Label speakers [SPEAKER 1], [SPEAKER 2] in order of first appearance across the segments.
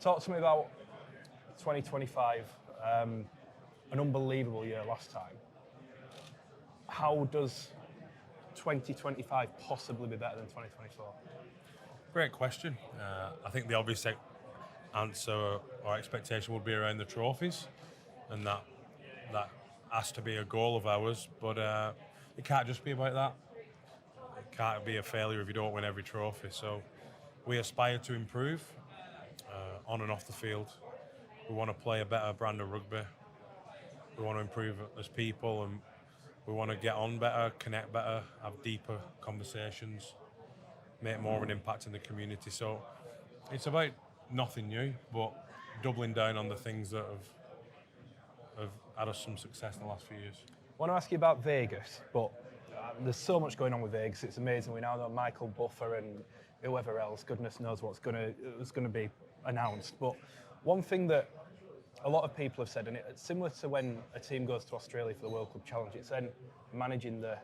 [SPEAKER 1] Talk to me about 2025, an unbelievable year last time. How does 2025 possibly be better than 2024?
[SPEAKER 2] Great question. I think the obvious answer or expectation would be around the trophies, and that has to be a goal of ours. But it can't just be about that. It can't be a failure if you don't win every trophy. So we aspire to improve on and off the field. We want to play a better brand of rugby. We want to improve as people, and we want to get on better, connect better, have deeper conversations, make more of an impact in the community. So it's about nothing new, but doubling down on the things that have had us some success in the last few years.
[SPEAKER 1] I want to ask you about Vegas, but there's so much going on with Vegas. It's amazing. We now know Michael Buffer and whoever else, goodness knows what's going to be announced. But one thing that a lot of people have said, and it's similar to when a team goes to Australia for the World Cup Challenge, it's then managing the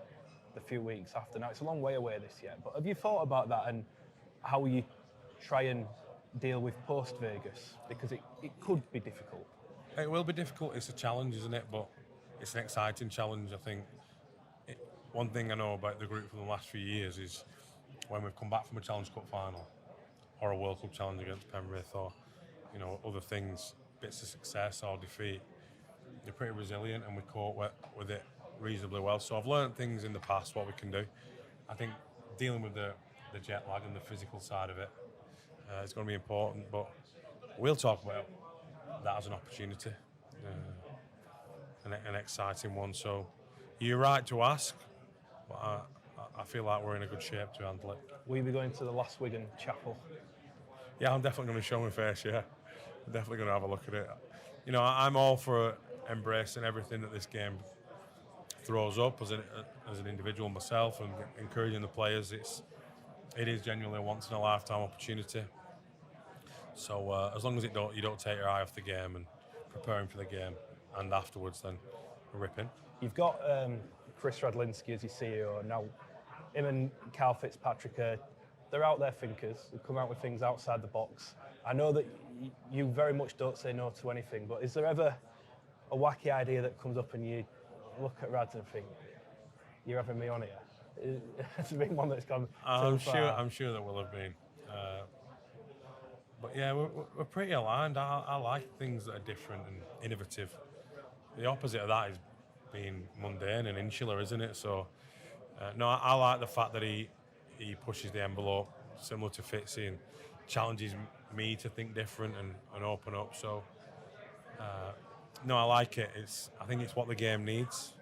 [SPEAKER 1] few weeks after. Now, it's a long way away this year, but have you thought about that and how you try and deal with post-Vegas? Because it could be difficult.
[SPEAKER 2] It will be difficult. It's a challenge, isn't it? But it's an exciting challenge, I think. One thing I know about the group from the last few years is when we've come back from a Challenge Cup final or a World Cup Challenge against Penrith or other things, bits of success or defeat, they're pretty resilient and we cope with it reasonably well. So I've learned things in the past, what we can do. I think dealing with the jet lag and the physical side of it is going to be important, but we'll talk about that as an opportunity, an exciting one. So you're right to ask, but I feel like we're in a good shape to handle it.
[SPEAKER 1] Will you be going to the last Wigan chapel?
[SPEAKER 2] Yeah, I'm definitely going to show my face, yeah. I'm definitely going to have a look at it. I'm all for embracing everything that this game throws up as an individual myself and encouraging the players. It is genuinely a once in a lifetime opportunity. So as long as you don't take your eye off the game and preparing for the game and afterwards, then we're ripping.
[SPEAKER 1] You've got Chris Radlinski as your CEO now. Him and Carl Fitzpatrick they're out there thinkers who come out with things outside the box. I know that you very much don't say no to anything, but is there ever a wacky idea that comes up and you look at Rads and think, you're having me on here? Has there been one that's gone too far?
[SPEAKER 2] I'm sure there will have been. But yeah, we're pretty aligned. I like things that are different and innovative. The opposite of that is being mundane and insular, isn't it? So, no, I like the fact that he pushes the envelope, similar to Fitzy, and challenges me to think different and open up. So, no, I like it. I think it's what the game needs.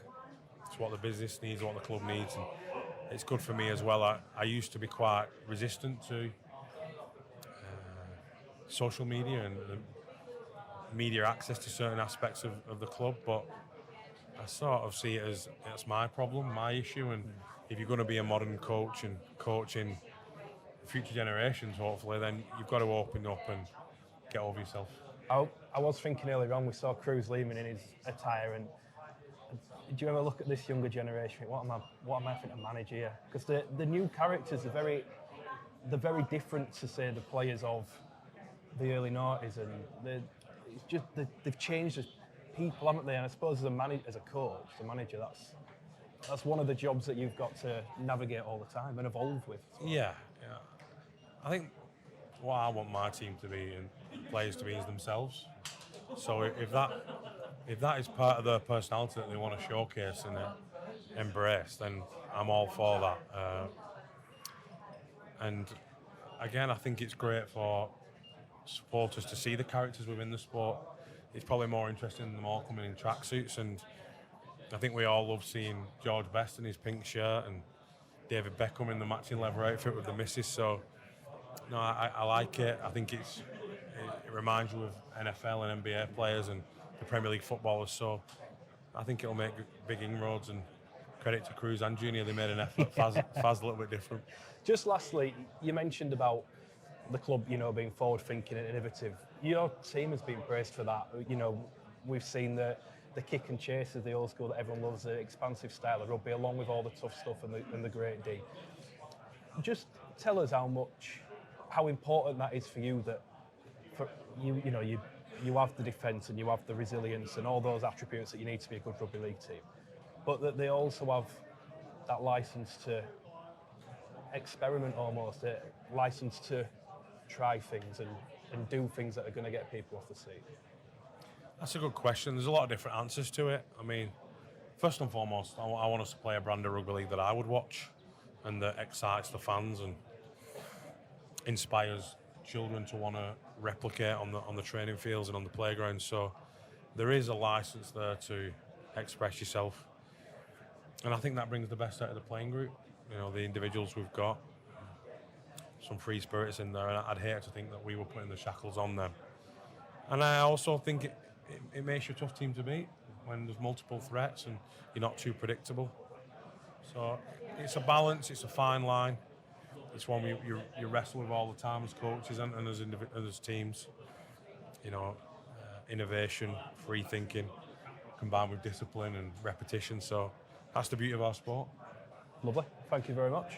[SPEAKER 2] It's what the business needs, what the club needs, and it's good for me as well. I used to be quite resistant to social media and the media access to certain aspects of the club, but I sort of see it as it's my problem, my issue, and if you're going to be a modern coach and coaching future generations, hopefully, then you've got to open up and get over yourself.
[SPEAKER 1] I was thinking earlier on, we saw Cruz Lehman in his attire, and do you ever look at this younger generation? What am I having to manage here? Because the new characters are very different to, say, the players of the early noughties, and they've changed as people, haven't they? And I suppose as a coach, the manager, that's one of the jobs that you've got to navigate all the time and evolve with.
[SPEAKER 2] Yeah. I think what I want my team to be and players to be is themselves. So if that is part of their personality that they want to showcase and embrace, then I'm all for that. And again, I think it's great for supporters to see the characters within the sport. It's probably more interesting than them all coming in tracksuits, and I think we all love seeing George Best in his pink shirt and David Beckham in the matching leather outfit with the missus. So no, I like it. I think it reminds you of NFL and NBA players and the Premier League footballers. So I think it'll make big inroads, and credit to Cruz and Junior, they made an effort. Faz a little bit different.
[SPEAKER 1] Just lastly, you mentioned about the club, being forward-thinking and innovative. Your team has been praised for that. We've seen the kick and chase of the old school that everyone loves, the expansive style of rugby, along with all the tough stuff and the great D. Just tell us how important that is for you, that for you have the defence and you have the resilience and all those attributes that you need to be a good rugby league team, but that they also have that license to experiment, almost a license to try things and do things that are going to get people off the seat.
[SPEAKER 2] That's a good question. There's a lot of different answers to it. I mean, first and foremost, I want us to play a brand of rugby league that I would watch and that excites the fans and inspires children to want to replicate on the training fields and on the playground. So there is a license there to express yourself, and I think that brings the best out of the playing group. You know, the individuals we've got, some free spirits in there, and I'd hate to think that we were putting the shackles on them. And I also think it makes you a tough team to beat when there's multiple threats and you're not too predictable. So it's a balance, it's a fine line. It's one you wrestle with all the time as coaches and as teams. You know, innovation, free thinking, combined with discipline and repetition. So that's the beauty of our sport.
[SPEAKER 1] Lovely. Thank you very much.